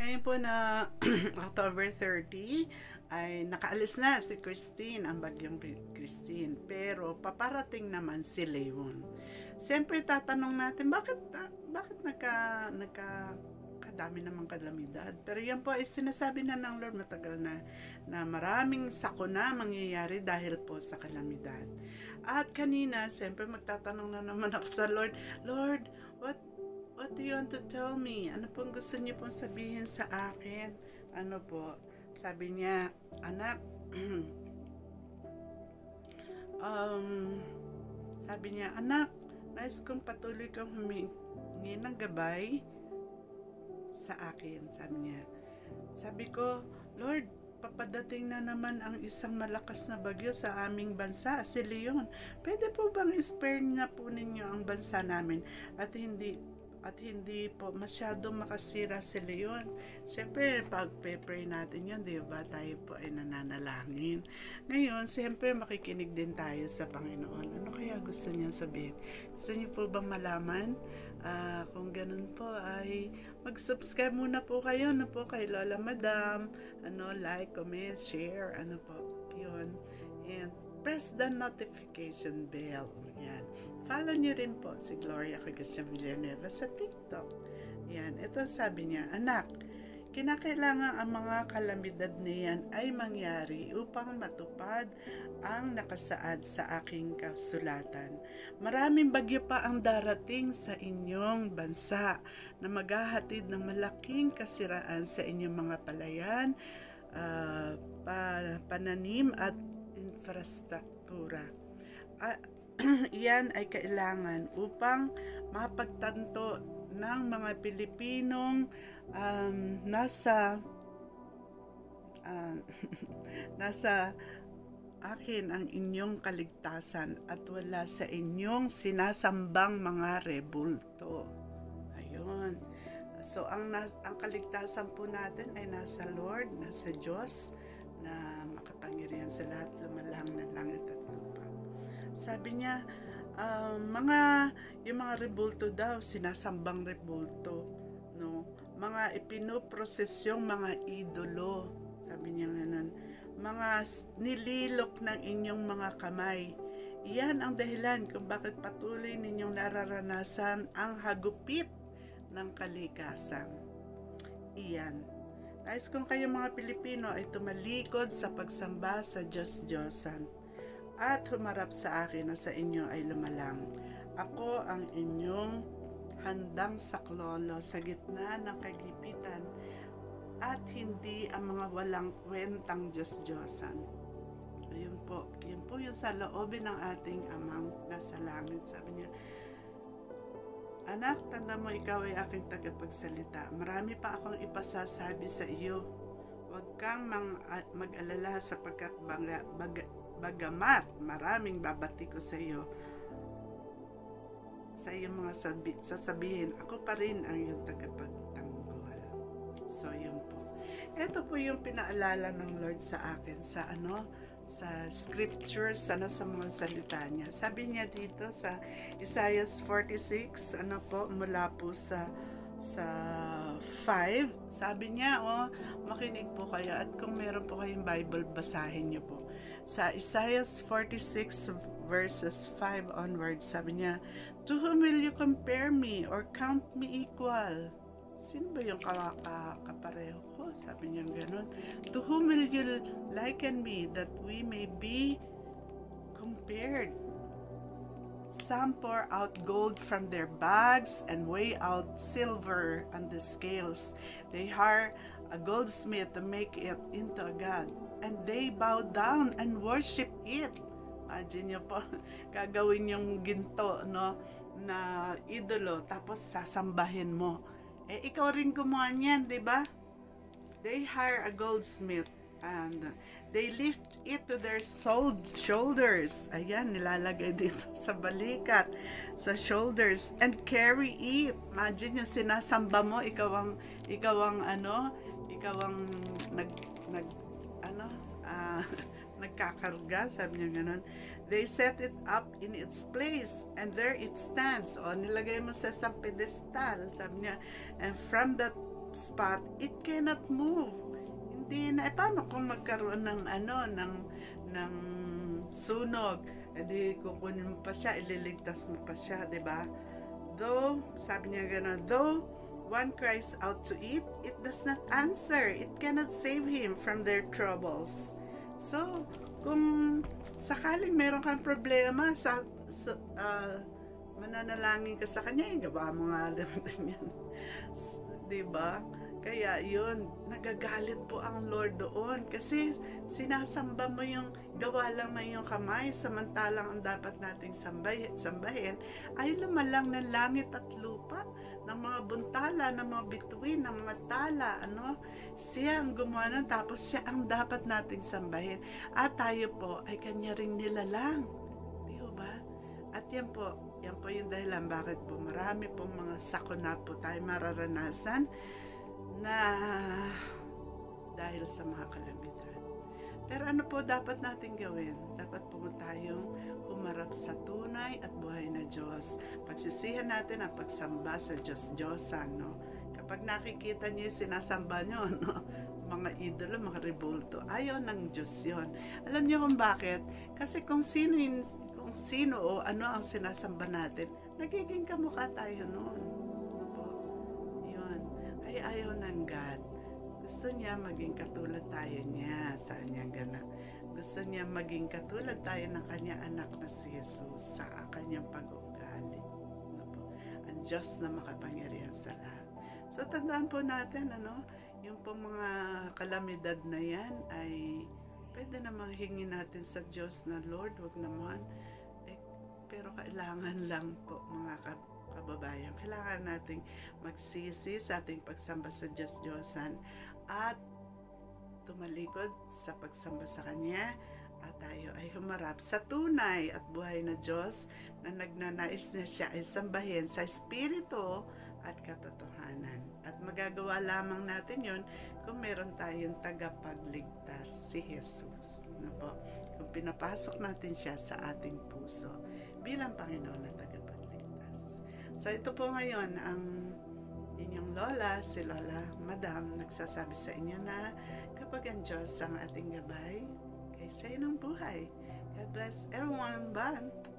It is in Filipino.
Ngayon po na October 30 ay nakaalis na si Christine, ang bagyong Christine. Pero paparating naman si Leon. Siyempre tatanong natin, bakit kadami namang kalamidad? Pero yan po ay sinasabi na ng Lord matagal na maraming sakuna mangyayari dahil po sa kalamidad. At kanina, siyempre magtatanong na naman ako sa Lord, Lord, what do you want to tell me? Ano pong gusto niyo pong sabihin sa akin? Ano po? Sabi niya, anak, sabi niya, anak, nais kong patuloy kang humingi ng gabay sa akin. Sabi niya, sabi ko, Lord, papadating na naman ang isang malakas na bagyo sa aming bansa, si Leon. Pwede po bang spare na po ninyo ang bansa namin at hindi po masyado makasira si Leon? Siyempre, pag-pray natin yun, di ba? Tayo po ay nananalangin. Ngayon, siyempre, makikinig din tayo sa Panginoon. Ano kaya gusto niya sabihin? Gusto niyo po bang malaman? Kung ganun po ay mag-subscribe muna po kayo, ano po, kay Lola Madam. Like, comment, share, po, yun. And press the notification bell. Yan. Follow nyo rin po si Gloria Cagacia Villanueva sa TikTok. Yan. Ito sabi niya, anak, kinakailangan ang mga kalamidad niyan ay mangyari upang matupad ang nakasaad sa aking kasulatan. Maraming bagyo pa ang darating sa inyong bansa na maghahatid ng malaking kasiraan sa inyong mga palayan, pananim at infrastruktura. Iyan ay kailangan upang mapagtanto ng mga Pilipinong nasa akin ang inyong kaligtasan at wala sa inyong sinasambang mga rebulto. Ayun. So, ang kaligtasan po natin ay nasa Lord, nasa Diyos, na makapangyarihan sa lahat, lumalang ng langit at lupa. Sabi niya, yung mga rebulto daw, sinasambang rebulto, no? Mga ipinoprosesyong mga idolo, sabi niya ganun, mga nililok ng inyong mga kamay. Iyan ang dahilan kung bakit patuloy ninyong nararanasan ang hagupit ng kalikasan. Iyan. Nais kung kayo mga Pilipino ay tumalikod sa pagsamba sa Diyos-Diyosan at humarap sa akin na sa inyo ay lumalang. Ako ang inyong handang saklolo sa gitna ng kagipitan at hindi ang mga walang kwentang Diyos-Diyosan. Ayun po. Yun po yung sa loobin ng ating amang nasa langit. Sabi niya, anak, tanda mo ikaw ay aking tagapagsalita. Marami pa akong ipasasabi sa iyo. Huwag kang mag-alala sapagkat bagamat maraming babati ko sa iyo, sa iyong mga sasabihin, ako pa rin ang iyong tagapagtanggol. So, yun po. Ito po yung pinaalala ng Lord sa akin sa scripture, sa mga salita niya. Sabi niya dito sa Isaiah 46, mula po sa 5, sabi niya, makinig po kayo at kung meron po kayong Bible, basahin niyo po. Sa Isaiah 46 verses 5 onwards, sabi niya, to whom will you compare me or count me equal? Sino ba yung kapareho ko? Sabi niya gano'n. To whom will you liken me that we may be compared? Some pour out gold from their bags and weigh out silver on the scales. They hire a goldsmith to make it into a god, and they bow down and worship it. Imagine nyo po, gagawin yung ginto, no, na idolo, tapos sasambahin mo. Ikaw rin gumawa niyan, di ba? They hire a goldsmith and they lift it to their shoulders. Ayan, nilalagay dito sa balikat, sa shoulders, and carry it. Imagine yung sinasamba mo, ikaw ang nagkakarga, sabi niya ganun. They set it up in its place, and there it stands. O, nilagay mo sa isang pedestal, sabi niya. And from the spot, it cannot move. Hindi na, paano kung magkaroon ng ng sunog? Edi kukunin mo pa siya, ililigtas mo pa siya, di ba? Though, sabi niya gano'n, though one cries out to it, it does not answer. It cannot save him from their troubles. So, kung sakaling meron kang problema mananalangin ka sa kanya, gawa mo nga lang yan. Diba? Kaya yun, nagagalit po ang Lord doon kasi sinasamba mo yung gawa lang na yung kamay, samantalang ang dapat nating sambahin ay lumalang ng langit at lupa, ng mga buntala, ng mga bituin, ng mga tala, siya ang gumawa nun, tapos siya ang dapat nating sambahin, at tayo po ay kanya ring nilalang, di ba? At yan po yung dahilan bakit po marami pong mga sakuna po tayo mararanasan na dahil sa mga kalamidad. Pero ano po dapat natin gawin? Dapat po tayong humarap sa tunay at buhay na Diyos. Pagsisihan natin ang pagsamba sa Diyos-Diyosan, Kapag nakikita niyo yung sinasamba niyo, mga idolo, mga rebulto, ayaw ng Diyos yun. Alam niyo kung bakit? Kasi kung sino o ano ang sinasamba natin, nagiging kamukha tayo noon. Yun. Ay ayaw ng God. Gusto niya maging katulad tayo niya. Saan niya gana? Gusto niya maging katulad tayo ng kanyang anak na si Jesus sa kanyang pag-uugali. Ang Diyos na makapangyarihan sa lahat. So tandaan po natin, yung pong mga kalamidad na yan ay pwede namang hingin natin sa Diyos na Lord, wag naman. Pero kailangan lang po mga kababayan, kailangan nating magsisi sa ating pagsamba sa Diyos-Diyosan at tumalikod sa pagsamba sa Kanya, at tayo ay humarap sa tunay at buhay na Diyos na nagnanais na siya ay sambahin sa Espiritu at katotohanan. At magagawa lamang natin yon kung meron tayong tagapagligtas, si Jesus. Kung pinapasok natin siya sa ating puso bilang Panginoon na tagapagligtas. So ito po ngayon ang inyong lola, si Lola Madam, nagsasabi sa inyo na kapag ang Diyos ang ating gabay, kaysa ng buhay. God bless everyone. Bye!